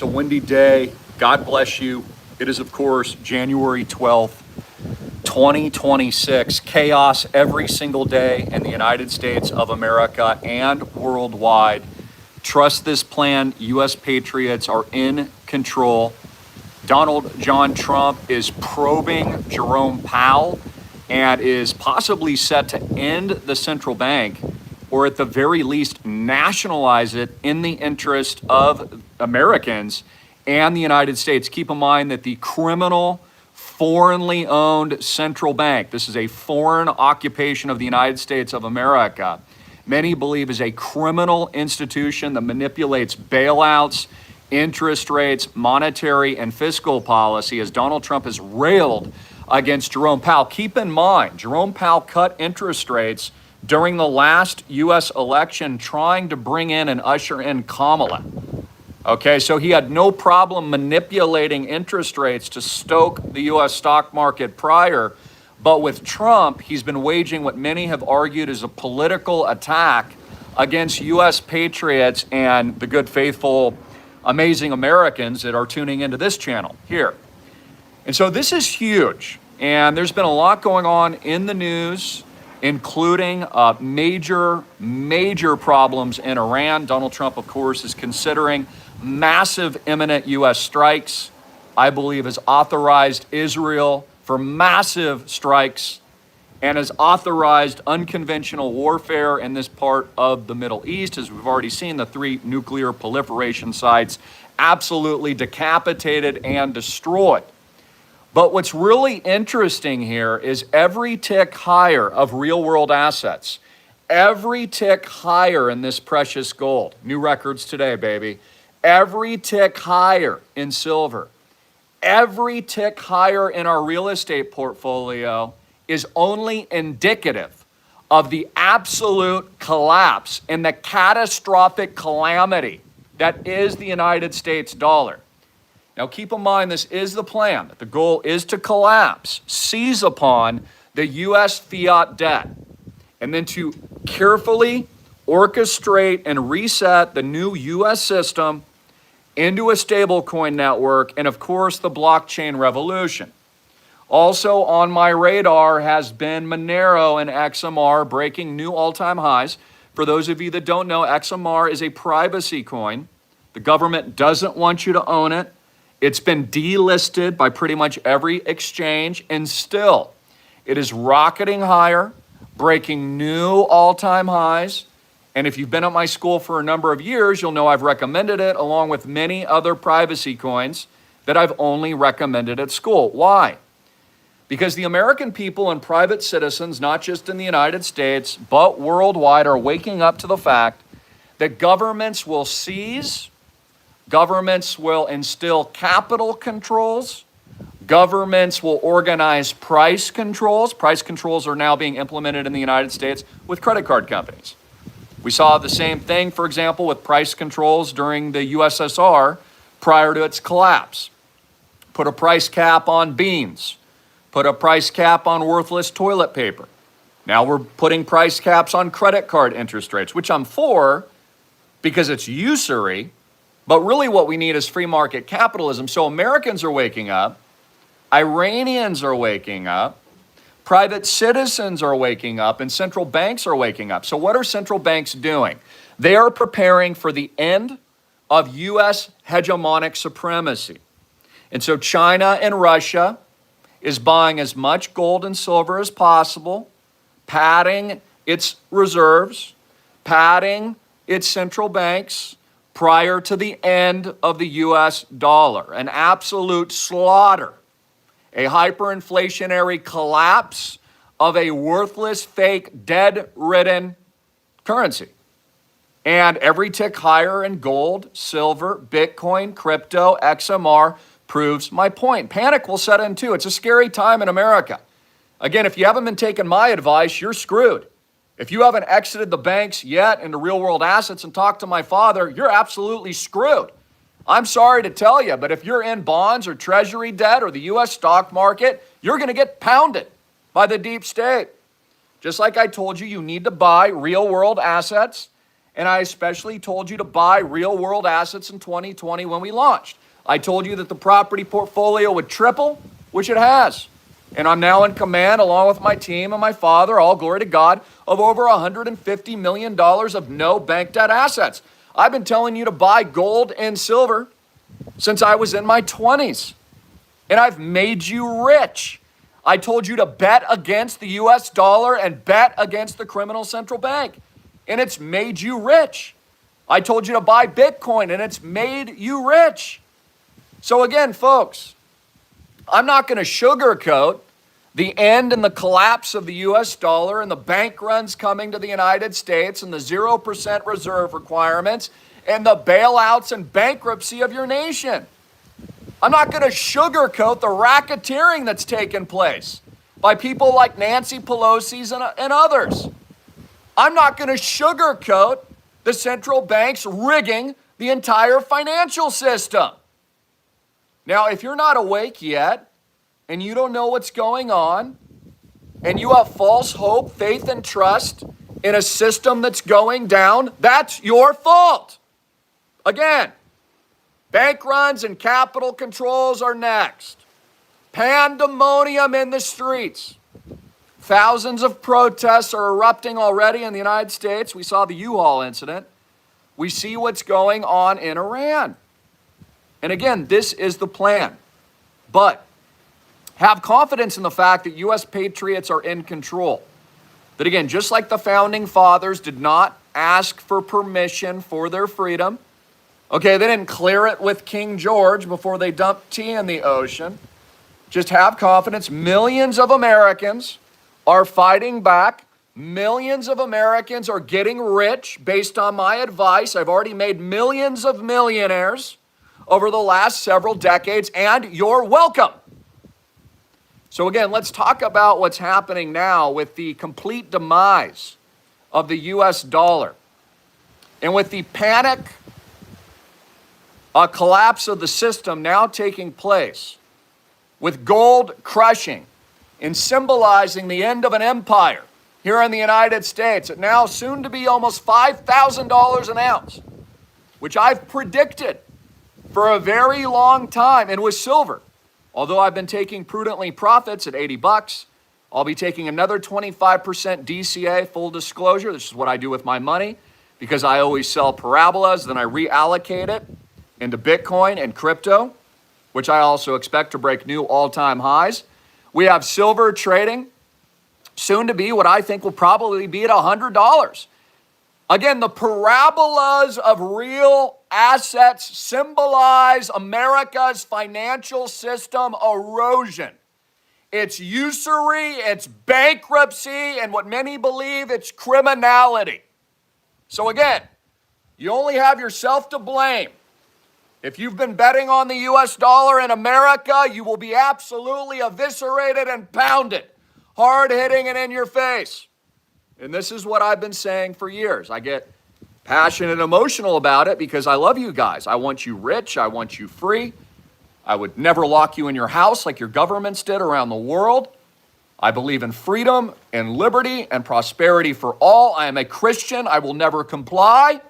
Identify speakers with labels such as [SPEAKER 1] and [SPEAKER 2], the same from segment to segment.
[SPEAKER 1] It's a windy day. God bless you. It is, of course, January 12th, 2026. Chaos every single day in the United States of America and worldwide. Trust this plan. U.S. patriots are in control. Donald John Trump is probing Jerome Powell and is possibly set to end the central bank, or at the very least nationalize it in the interest of Americans and the United States. Keep in mind that the criminal, foreignly owned central bank, this is a foreign occupation of the United States of America, many believe is a criminal institution that manipulates bailouts, interest rates, monetary and fiscal policy, as Donald Trump has railed against Jerome Powell. Keep in mind, Jerome Powell cut interest rates during the last U.S. election, trying to bring in and usher in Kamala. Okay, so he had no problem manipulating interest rates to stoke the U.S. stock market prior. But with Trump, he's been waging what many have argued is a political attack against U.S. patriots and the good, faithful, amazing Americans that are tuning into this channel here. And so this is huge. And there's been a lot going on in the news, including major problems in Iran. Donald Trump, of course, is considering massive imminent U.S. strikes. I believe has authorized Israel for massive strikes and has authorized unconventional warfare in this part of the Middle East. As we've already seen, the 3 nuclear proliferation sites absolutely decapitated and destroyed. But what's really interesting here is every tick higher of real world assets, every tick higher in this precious gold, new records today, baby, every tick higher in silver, every tick higher in our real estate portfolio is only indicative of the absolute collapse and the catastrophic calamity that is the United States dollar. Now, keep in mind, this is the plan, that the goal is to collapse, seize upon the U.S. fiat debt, and then to carefully orchestrate and reset the new U.S. system into a stablecoin network, and of course, the blockchain revolution. Also on my radar has been Monero and XMR breaking new all-time highs. For those of you that don't know, XMR is a privacy coin. The government doesn't want you to own it. It's been delisted by pretty much every exchange, and still it is rocketing higher, breaking new all-time highs. And if you've been at my school for a number of years, you'll know I've recommended it along with many other privacy coins that I've only recommended at school. Why? Because the American people and private citizens, not just in the United States, but worldwide, are waking up to the fact that governments will seize, governments will instill capital controls, governments will organize price controls. Price controls are now being implemented in the United States with credit card companies. We saw the same thing, for example, with price controls during the USSR prior to its collapse. Put a price cap on beans. Put a price cap on worthless toilet paper. Now we're putting price caps on credit card interest rates, which I'm for because it's usury. But really what we need is free market capitalism. So Americans are waking up. Iranians are waking up. Private citizens are waking up, and central banks are waking up. So what are central banks doing? They are preparing for the end of U.S. hegemonic supremacy. And so China and Russia is buying as much gold and silver as possible, padding its reserves, padding its central banks prior to the end of the U.S. dollar. An absolute slaughter. A hyperinflationary collapse of a worthless, fake, dead-ridden currency. And every tick higher in gold, silver, Bitcoin, crypto, XMR proves my point. Panic will set in too. It's a scary time in America. Again, if you haven't been taking my advice, you're screwed. If you haven't exited the banks yet into real-world assets and talked to my father, you're absolutely screwed. I'm sorry to tell you, but if you're in bonds or treasury debt or the U.S. stock market, you're going to get pounded by the deep state. Just like I told you, you need to buy real-world assets And I especially told you to buy real world assets in 2020 when we launched. I told you that the property portfolio would triple, which it has. And I'm now in command, along with my team and my father, all glory to God, of over $150 million of no bank debt assets. I've been telling you to buy gold and silver since I was in my 20s. And I've made you rich. I told you to bet against the US dollar and bet against the criminal central bank. And it's made you rich. I told you to buy Bitcoin and it's made you rich. So again, folks, I'm not going to sugarcoat the end and the collapse of the US dollar and the bank runs coming to the United States and the 0% reserve requirements and the bailouts and bankruptcy of your nation. I'm not going to sugarcoat the racketeering that's taken place by people like Nancy Pelosi's and others. I'm not going to sugarcoat the central banks rigging the entire financial system. Now, if you're not awake yet and you don't know what's going on and you have false hope, faith, and trust in a system that's going down, that's your fault. Again, bank runs and capital controls are next. Pandemonium in the streets. Thousands of protests are erupting already in the United States. We saw the U-Haul incident. We see what's going on in Iran. And again, this is the plan. But have confidence in the fact that U.S. patriots are in control. That again, just like the founding fathers did not ask for permission for their freedom. Okay, they didn't clear it with King George before they dumped tea in the ocean. Just have confidence. Millions of Americans are fighting back. Millions of Americans are getting rich based on my advice. I've already made millions of millionaires over the last several decades, and you're welcome. So again, let's talk about what's happening now with the complete demise of the US dollar and with the panic collapse of the system now taking place, with gold crushing and symbolizing the end of an empire here in the United States at now soon to be almost $5,000 an ounce, which I've predicted for a very long time. And with silver, although I've been taking prudently profits at 80 bucks, I'll be taking another 25% DCA, full disclosure. This is what I do with my money because I always sell parabolas, then I reallocate it into Bitcoin and crypto, which I also expect to break new all-time highs. We have silver trading soon to be what I think will probably be at $100. Again, the parabolas of real assets symbolize America's financial system erosion. It's usury, it's bankruptcy, and what many believe it's criminality. So again, you only have yourself to blame. If you've been betting on the US dollar in America, you will be absolutely eviscerated and pounded, hard-hitting and in your face. And this is what I've been saying for years. I get passionate and emotional about it because I love you guys. I want you rich. I want you free. I would never lock you in your house like your governments did around the world. I believe in freedom and liberty and prosperity for all. I am a Christian. I will never comply,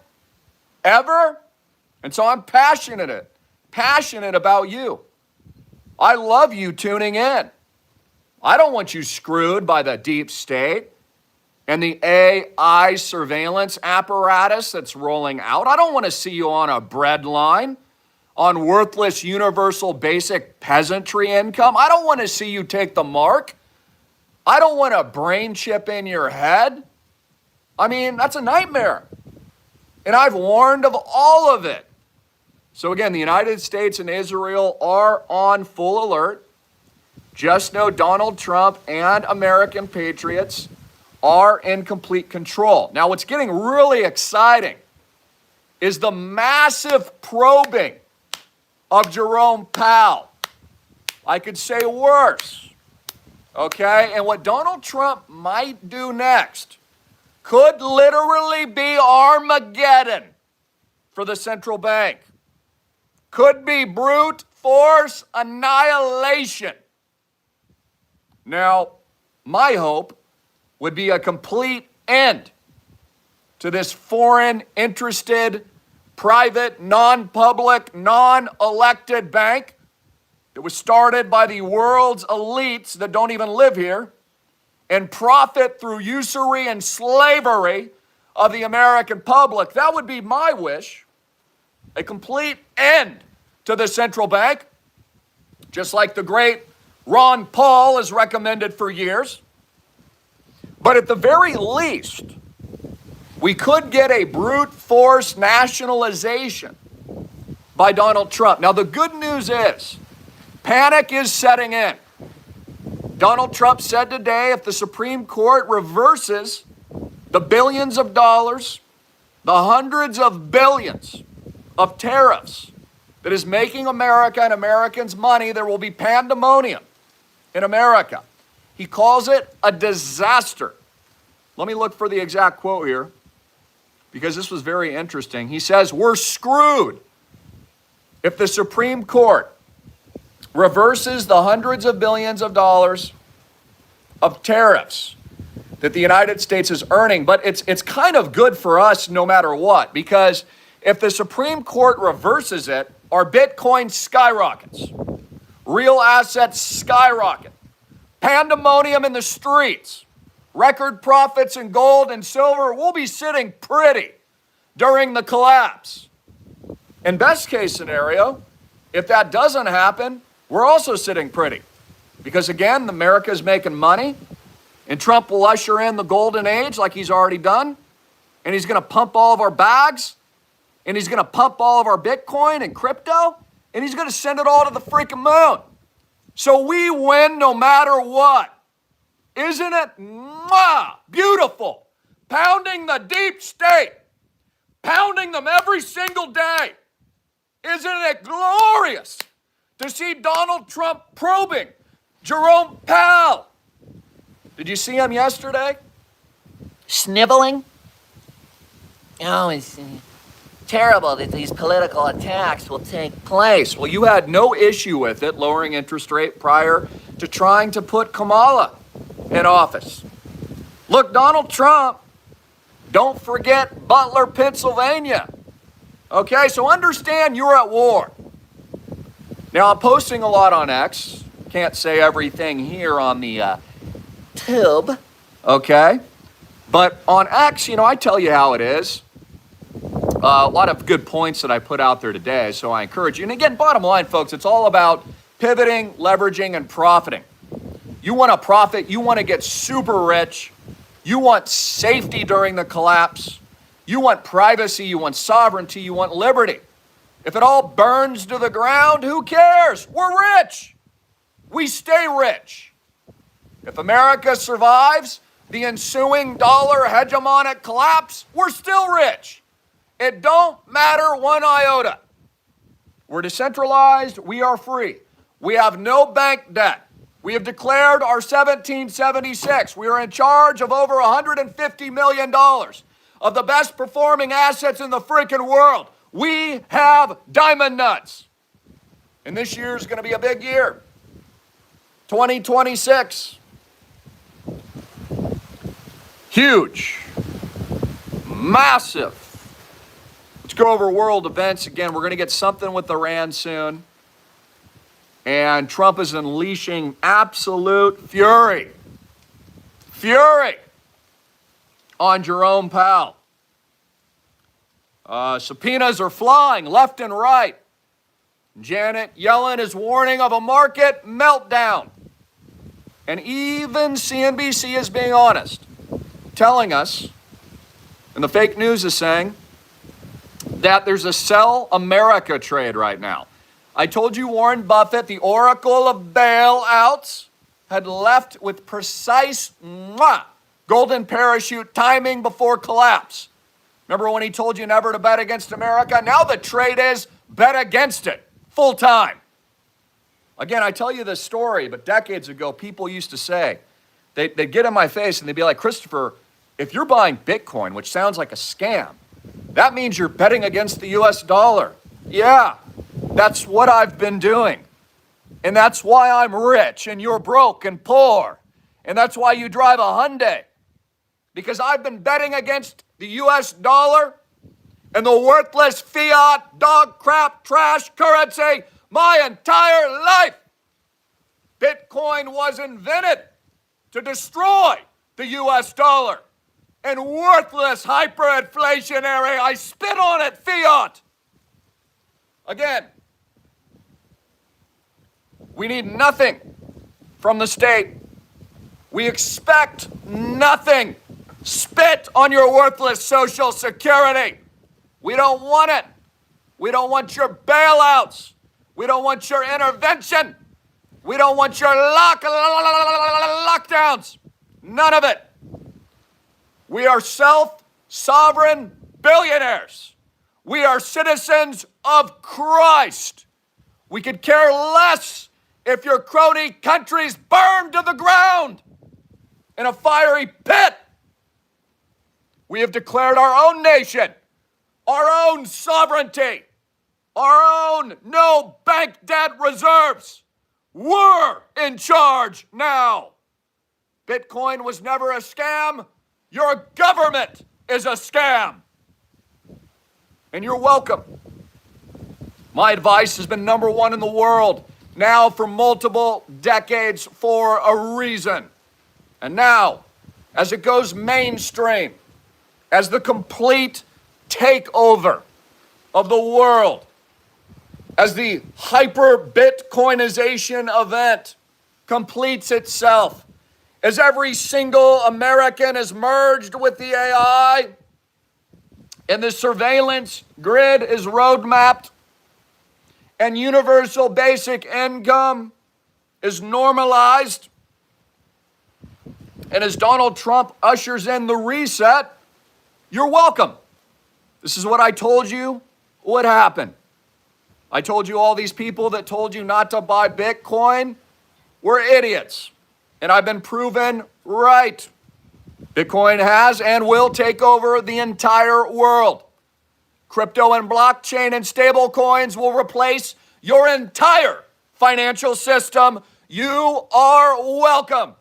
[SPEAKER 1] ever. And so I'm passionate about you. I love you tuning in. I don't want you screwed by the deep state and the AI surveillance apparatus that's rolling out. I don't want to see you on a bread line, on worthless universal basic peasantry income. I don't want to see you take the mark. I don't want a brain chip in your head. I mean, that's a nightmare. And I've warned of all of it. So again, the United States and Israel are on full alert. Just know Donald Trump and American patriots are in complete control. Now, what's getting really exciting is the massive probing of Jerome Powell. I could say worse, okay? And what Donald Trump might do next could literally be Armageddon for the central bank. Could be brute force annihilation. Now, my hope would be a complete end to this foreign interested, private, non-public, non-elected bank that was started by the world's elites that don't even live here and profit through usury and slavery of the American public. That would be my wish. A complete end to the central bank, just like the great Ron Paul has recommended for years. But at the very least, we could get a brute force nationalization by Donald Trump. Now, the good news is, panic is setting in. Donald Trump said today if the Supreme Court reverses the billions of dollars, the hundreds of billions of tariffs that is making America and Americans money, there will be pandemonium in America. He calls it a disaster. Let me look for the exact quote here, because this was very interesting. He says, we're screwed if the Supreme Court reverses the hundreds of billions of dollars of tariffs that the United States is earning. But it's kind of good for us no matter what, because if the Supreme Court reverses it, our Bitcoin skyrockets, real assets skyrocket, pandemonium in the streets, record profits in gold and silver. We'll be sitting pretty during the collapse. In best case scenario, if that doesn't happen, we're also sitting pretty. Because again, America is making money, and Trump will usher in the golden age like he's already done, and he's going to pump all of our bags, and he's going to pump all of our Bitcoin and crypto, and he's going to send it all to the freaking moon. So we win no matter what. Isn't it beautiful? Pounding the deep state, pounding them every single day. Isn't it glorious to see Donald Trump probing Jerome Powell? Did you see him yesterday?
[SPEAKER 2] Sniveling? Oh, it's terrible that these political attacks will take place.
[SPEAKER 1] Well, you had no issue with it, lowering interest rate prior to trying to put Kamala in office. Look, Donald Trump, don't forget Butler, Pennsylvania. Okay, so understand you're at war. Now, I'm posting a lot on X. Can't say everything here on the tube. Okay? But on X, I tell you how it is. A lot of good points that I put out there today, so I encourage you. And again, bottom line, folks, it's all about pivoting, leveraging, and profiting. You want to profit, you want to get super rich, you want safety during the collapse, you want privacy, you want sovereignty, you want liberty. If it all burns to the ground, who cares? We're rich. We stay rich. If America survives the ensuing dollar hegemonic collapse, we're still rich. It don't matter one iota. We're decentralized, we are free. We have no bank debt. We have declared our 1776. We are in charge of over $150 million of the best performing assets in the freaking world. We have diamond nuts. And this year is going to be a big year. 2026. Huge. Massive. Let's go over world events again. We're going to get something with Iran soon. And Trump is unleashing absolute fury on Jerome Powell. Subpoenas are flying left and right. Janet Yellen is warning of a market meltdown. And even CNBC is being honest, telling us, and the fake news is saying, that there's a sell America trade right now. I told you Warren Buffett, the oracle of bailouts, had left with precise golden parachute timing before collapse. Remember when he told you never to bet against America? Now the trade is bet against it, full time. Again, I tell you this story, but decades ago, people used to say, they'd get in my face and they'd be like, Christopher, if you're buying Bitcoin, which sounds like a scam, that means you're betting against the US dollar. Yeah. That's what I've been doing. And that's why I'm rich and you're broke and poor. And that's why you drive a Hyundai. Because I've been betting against the US dollar and the worthless fiat, dog crap, trash currency my entire life. Bitcoin was invented to destroy the US dollar. And worthless, hyperinflationary, I spit on it, fiat. Again, we need nothing from the state. We expect nothing. Spit on your worthless Social Security. We don't want it. We don't want your bailouts. We don't want your intervention. We don't want your lockdowns. None of it. We are self-sovereign billionaires. We are citizens of Christ. We could care less if your crony countries burn to the ground in a fiery pit. We have declared our own nation, our own sovereignty, our own no bank debt reserves. We're in charge now. Bitcoin was never a scam. Your government is a scam. And you're welcome. My advice has been number one in the world now for multiple decades for a reason. And now, as it goes mainstream, as the complete takeover of the world, as the hyper-Bitcoinization event completes itself, as every single American is merged with the AI, and the surveillance grid is roadmapped, and universal basic income is normalized, and as Donald Trump ushers in the reset, you're welcome. This is what I told you would happen. I told you all these people that told you not to buy Bitcoin were idiots. And I've been proven right. Bitcoin has and will take over the entire world. Crypto and blockchain and stable coins will replace your entire financial system. You are welcome.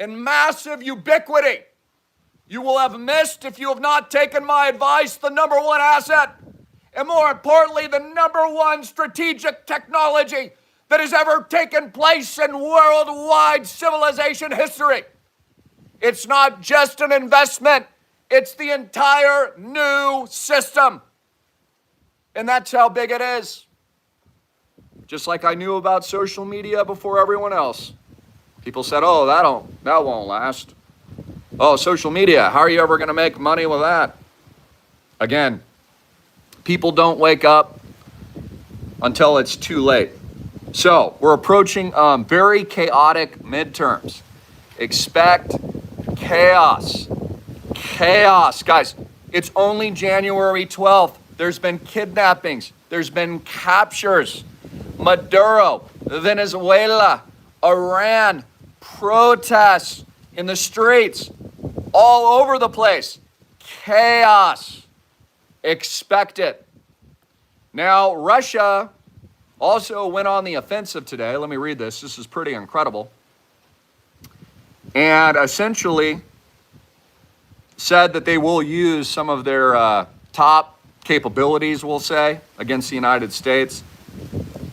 [SPEAKER 1] In massive ubiquity. You will have missed, if you have not taken my advice, the number one asset, and more importantly, the number one strategic technology that has ever taken place in worldwide civilization history. It's not just an investment, it's the entire new system. And that's how big it is. Just like I knew about social media before everyone else. People said, oh, that won't last. Oh, social media, how are you ever going to make money with that? Again, people don't wake up until it's too late. So we're approaching very chaotic midterms. Expect chaos. Chaos. Guys, it's only January 12th. There's been kidnappings. There's been captures. Maduro, Venezuela, Iran, protests in the streets, all over the place. Chaos. Expect it. Now, Russia also went on the offensive today. Let me read this. This is pretty incredible. And essentially said that they will use some of their top capabilities, we'll say, against the United States.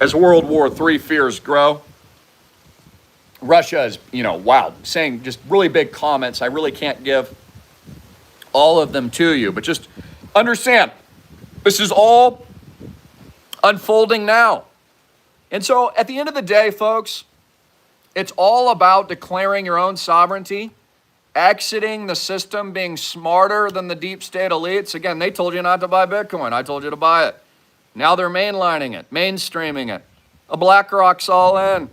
[SPEAKER 1] As World War III fears grow, Russia is, saying just really big comments. I really can't give all of them to you, but just understand, this is all unfolding now. And so at the end of the day, folks, it's all about declaring your own sovereignty, exiting the system, being smarter than the deep state elites. Again, they told you not to buy Bitcoin. I told you to buy it. Now they're mainlining it, mainstreaming it. A BlackRock's all in.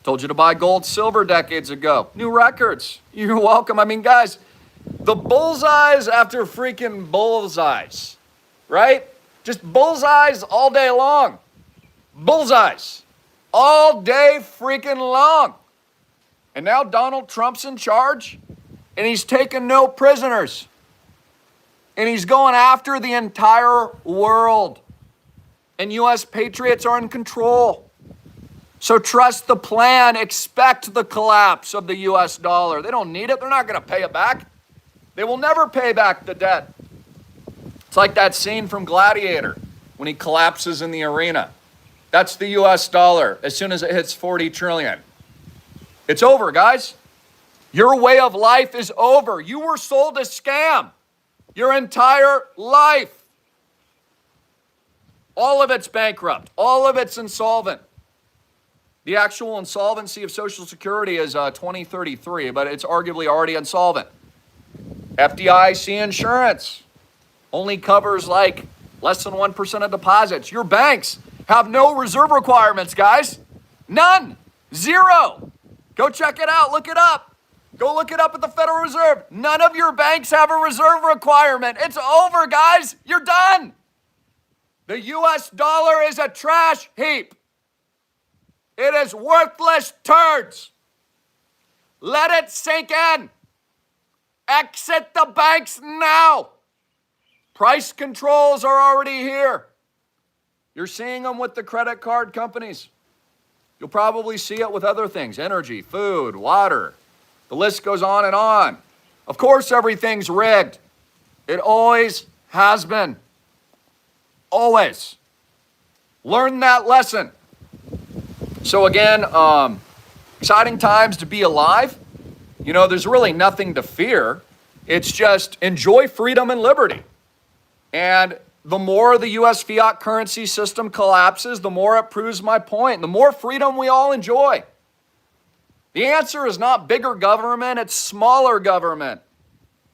[SPEAKER 1] Told you to buy gold, silver decades ago. New records. You're welcome. I mean, guys, the bullseyes after freaking bullseyes, right? Just bullseyes all day long. Bullseyes all day freaking long. And now Donald Trump's in charge, and he's taking no prisoners. And he's going after the entire world. And U.S. patriots are in control. So trust the plan. Expect the collapse of the U.S. dollar. They don't need it. They're not going to pay it back. They will never pay back the debt. It's like that scene from Gladiator when he collapses in the arena. That's the US dollar as soon as it hits 40 trillion. It's over, guys. Your way of life is over. You were sold a scam your entire life. All of it's bankrupt. All of it's insolvent. The actual insolvency of Social Security is 2033, but it's arguably already insolvent. FDIC insurance only covers like less than 1% of deposits. Your banks have no reserve requirements, guys. None. Zero. Go check it out. Look it up. Go look it up at the Federal Reserve. None of your banks have a reserve requirement. It's over, guys. You're done. The US dollar is a trash heap. It is worthless turds. Let it sink in. Exit the banks now. Price controls are already here. You're seeing them with the credit card companies. You'll probably see it with other things, energy, food, water. The list goes on and on. Of course, everything's rigged. It always has been. Always. Learn that lesson. So again, exciting times to be alive. You know, there's really nothing to fear. It's just enjoy freedom and liberty. And the more the U.S. fiat currency system collapses, the more it proves my point. The more freedom we all enjoy. The answer is not bigger government, it's smaller government.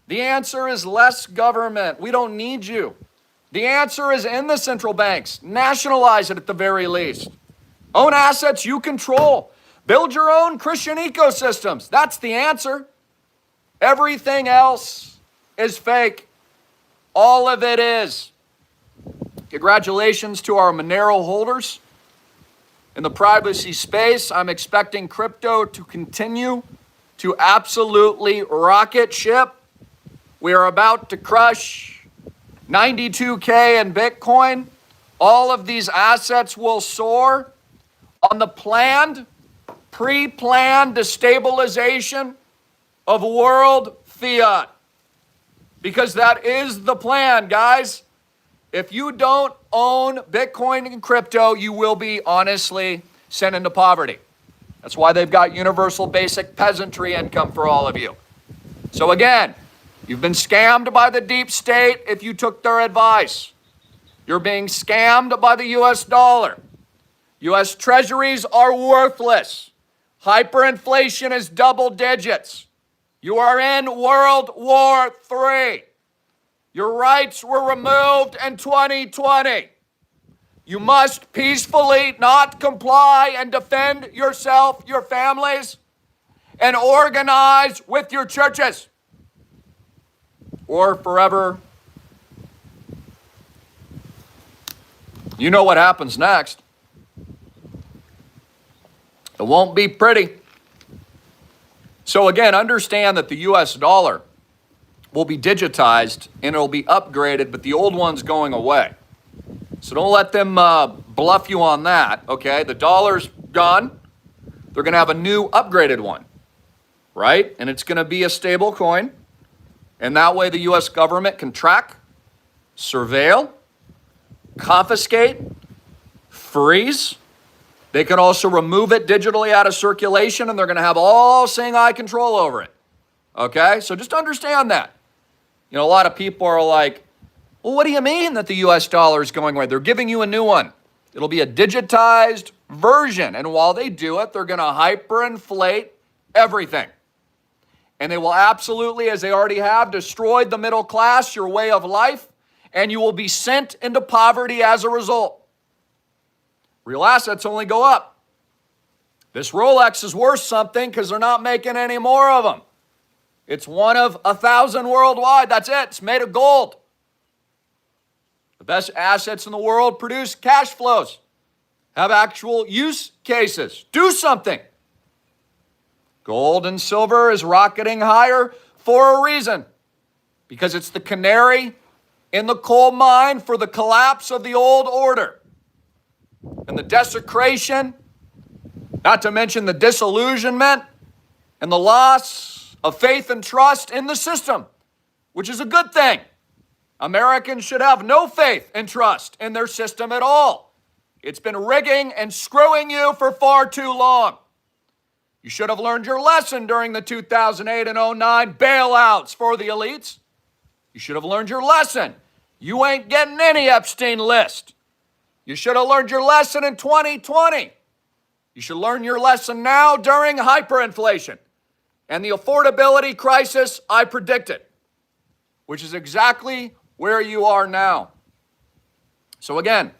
[SPEAKER 1] The answer is less government. We don't need you. The answer is in the central banks. Nationalize it at the very least. Own assets you control. Build your own Christian ecosystems. That's the answer. Everything else is fake. All of it is. Congratulations to our Monero holders. In the privacy space, I'm expecting crypto to continue to absolutely rocket ship. We are about to crush 92K in Bitcoin. All of these assets will soar on the planned, pre-planned destabilization of world fiat. Because that is the plan, guys. If you don't own Bitcoin and crypto, you will be honestly sent into poverty. That's why they've got universal basic peasantry income for all of you. So again, you've been scammed by the deep state if you took their advice. You're being scammed by the US dollar. US treasuries are worthless. Hyperinflation is double digits. You are in World War III. Your rights were removed in 2020. You must peacefully not comply and defend yourself, your families, and organize with your churches. Or forever. You know what happens next. It won't be pretty. So again, understand that the US dollar will be digitized and it'll be upgraded, but the old one's going away. So don't let them bluff you on that, okay? The dollar's gone. They're going to have a new upgraded one, right? And it's going to be a stable coin. And that way the US government can track, surveil, confiscate, freeze. They can also remove it digitally out of circulation, and they're going to have all seeing eye control over it. Okay? So just understand that. You know, a lot of people are like, well, what do you mean that the US dollar is going away? They're giving you a new one. It'll be a digitized version. And while they do it, they're going to hyperinflate everything. And they will absolutely, as they already have, destroyed the middle class, your way of life, and you will be sent into poverty as a result. Real assets only go up. This Rolex is worth something because they're not making any more of them. It's one of 1,000 worldwide. That's it. It's made of gold. The best assets in the world produce cash flows, have actual use cases. Do something. Gold and silver is rocketing higher for a reason, because it's the canary in the coal mine for the collapse of the old order and the desecration, not to mention the disillusionment and the loss of faith and trust in the system. which is a good thing. Americans should have no faith and trust in their system at all. It's been rigging and screwing you for far too long. You should have learned your lesson during the 2008 and 09 bailouts for the elites. You should have learned your lesson. You ain't getting any Epstein list. You should have learned your lesson in 2020. You should learn your lesson now during hyperinflation and the affordability crisis I predicted, which is exactly where you are now. So again,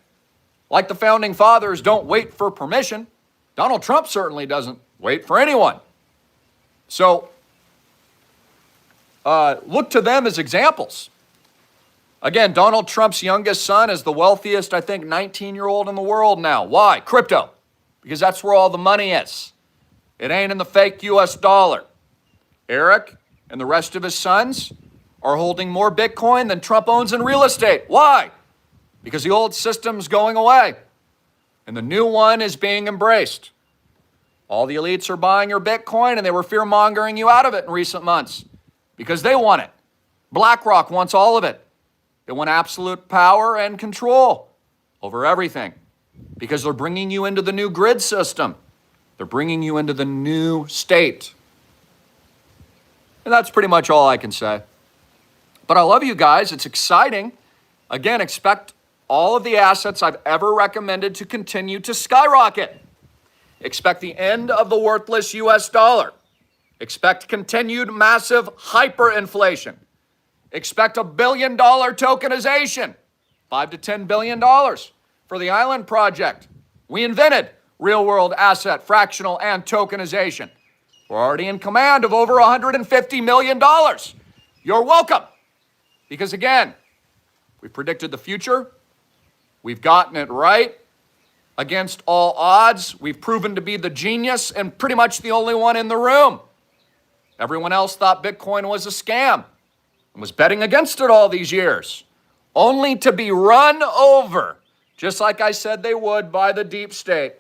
[SPEAKER 1] like the founding fathers don't wait for permission, Donald Trump certainly doesn't wait for anyone. So look to them as examples. Again, Donald Trump's youngest son is the wealthiest, I think, 19-year-old in the world now. Why? Crypto. Because that's where all the money is. It ain't in the fake US dollar. Eric and the rest of his sons are holding more Bitcoin than Trump owns in real estate. Why? Because the old system's going away and the new one is being embraced. All the elites are buying your Bitcoin and they were fear-mongering you out of it in recent months because they want it. BlackRock wants all of it. They want absolute power and control over everything because they're bringing you into the new grid system. They're bringing you into the new state. And that's pretty much all I can say. But I love you guys. It's exciting. Again, expect all of the assets I've ever recommended to continue to skyrocket. Expect the end of the worthless US dollar. Expect continued massive hyperinflation. Expect $1 billion tokenization, $5 to $10 billion for the island project. We invented real-world asset, fractional, and tokenization. We're already in command of over $150 million. You're welcome. Because again, we predicted the future. We've gotten it right against all odds. We've proven to be the genius and pretty much the only one in the room. Everyone else thought Bitcoin was a scam and was betting against it all these years, only to be run over, just like I said they would, by the deep state.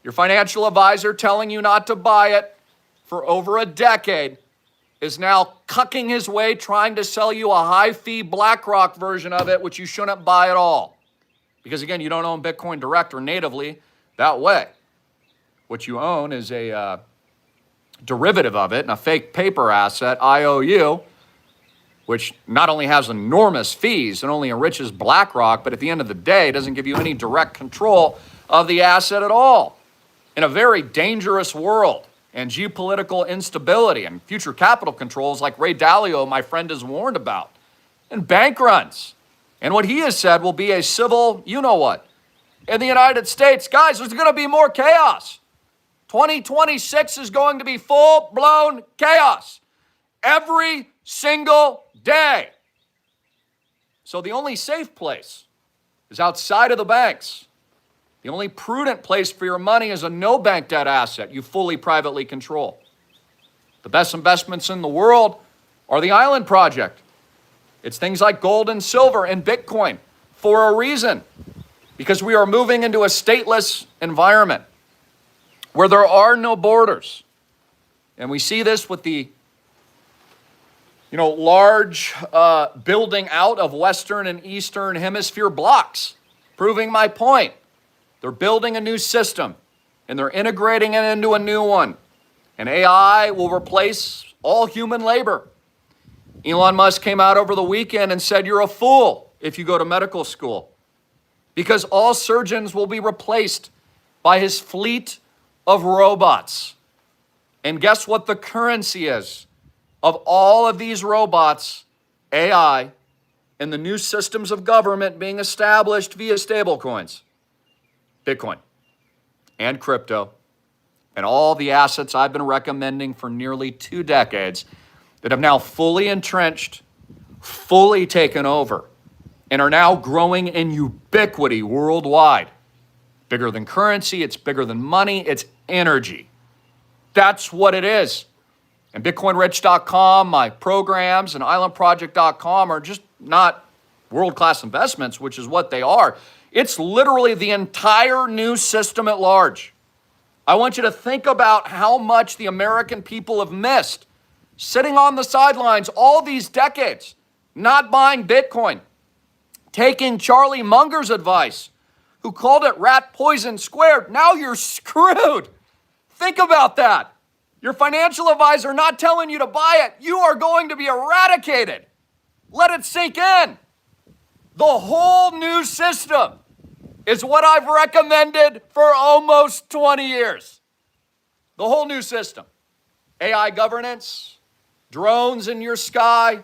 [SPEAKER 1] Your financial advisor telling you not to buy it for over a decade is now cucking his way trying to sell you a high-fee BlackRock version of it, which you shouldn't buy at all. Because again, you don't own Bitcoin direct or natively that way. What you own is a derivative of it and a fake paper asset, IOU, which not only has enormous fees and only enriches BlackRock, but at the end of the day, doesn't give you any direct control of the asset at all. In a very dangerous world and geopolitical instability and future capital controls like Ray Dalio, my friend, has warned about, and bank runs. And what he has said will be a civil you-know-what. In the United States, guys, there's going to be more chaos. 2026 is going to be full-blown chaos. Every single day. So the only safe place is outside of the banks. The only prudent place for your money is a no bank debt asset you fully privately control. The best investments in the world are the island project. It's things like gold and silver and Bitcoin for a reason, because we are moving into a stateless environment where there are no borders. And we see this with the large building out of Western and Eastern Hemisphere blocks, proving my point. They're building a new system, and they're integrating it into a new one. And AI will replace all human labor. Elon Musk came out over the weekend and said, you're a fool if you go to medical school, because all surgeons will be replaced by his fleet of robots. And guess what the currency is of all of these robots? AI and the new systems of government being established via stablecoins, Bitcoin and crypto, and all the assets I've been recommending for nearly 2 decades that have now fully entrenched, fully taken over, and are now growing in ubiquity worldwide. Bigger than currency, it's bigger than money, it's energy. That's what it is. And BitcoinRich.com, my programs, and IslandProject.com are just not world-class investments, which is what they are. It's literally the entire new system at large. I want you to think about how much the American people have missed sitting on the sidelines all these decades, not buying Bitcoin, taking Charlie Munger's advice, who called it rat poison squared. Now you're screwed. Think about that. Your financial advisor not telling you to buy it. You are going to be eradicated. Let it sink in. The whole new system is what I've recommended for almost 20 years. The whole new system. AI governance, drones in your sky,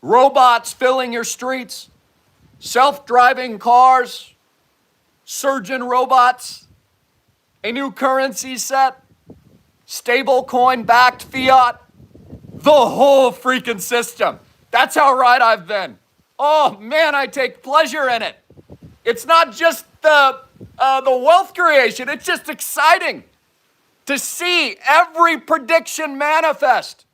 [SPEAKER 1] robots filling your streets, self-driving cars, surgeon robots, a new currency set, stablecoin backed fiat, the whole freaking system. That's how right I've been. Oh man, I take pleasure in it. It's not just the wealth creation, it's just exciting to see every prediction manifest,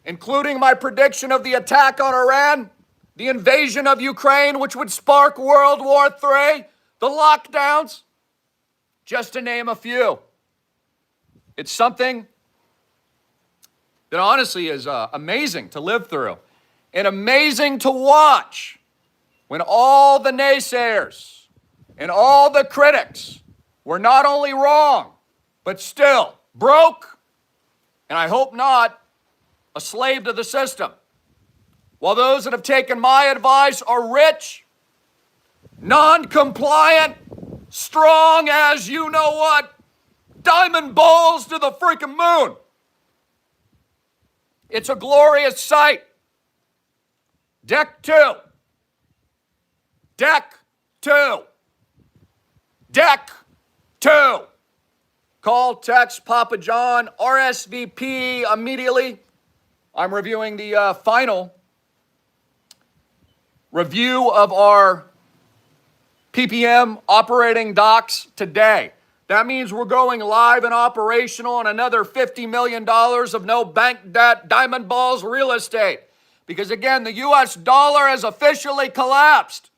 [SPEAKER 1] including my prediction of the attack on Iran, the invasion of Ukraine, which would spark World War III, the lockdowns, just to name a few. It's something that honestly is amazing to live through and amazing to watch when all the naysayers and all the critics were not only wrong, but still broke, and I hope not, a slave to the system. While those that have taken my advice are rich, non-compliant, strong as you know what, diamond balls to the freaking moon. It's a glorious sight. Deck 2. Deck 2. Deck 2. Call, text Papa John, RSVP immediately. I'm reviewing the final review of our PPM operating docs today. That means we're going live and operational on another $50 million of no bank debt, diamond balls real estate. Because again, the US dollar has officially collapsed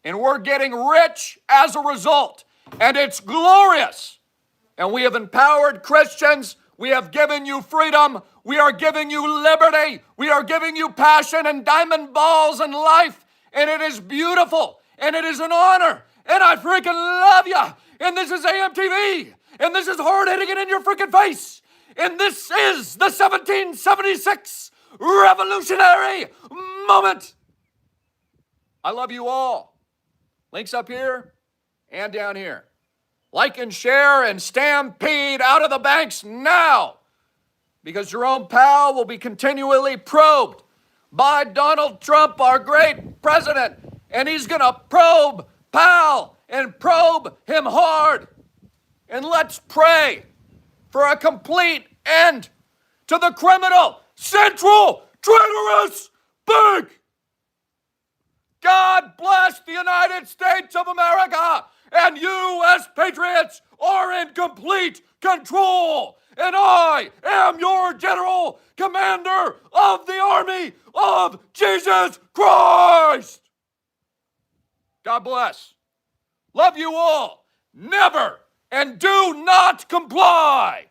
[SPEAKER 1] and we're getting rich as a result. And it's glorious. And we have empowered Christians. We have given you freedom. We are giving you liberty. We are giving you passion and diamond balls and life. And it is beautiful. And it is an honor. And I freaking love you. And this is AMTV. And this is hard hitting it in your freaking face. And this is the 1776 revolutionary moment. I love you all. Links up here and down here. Like and share and stampede out of the banks now. Because Jerome Powell will be continually probed by Donald Trump, our great president. And he's going to probe Powell and probe him hard. And let's pray for a complete end to the criminal, central, traitorous bank. God bless the United States of America, and you as patriots are in complete control. And I am your general commander of the army of Jesus Christ. God bless. Love you all. Never and do not comply.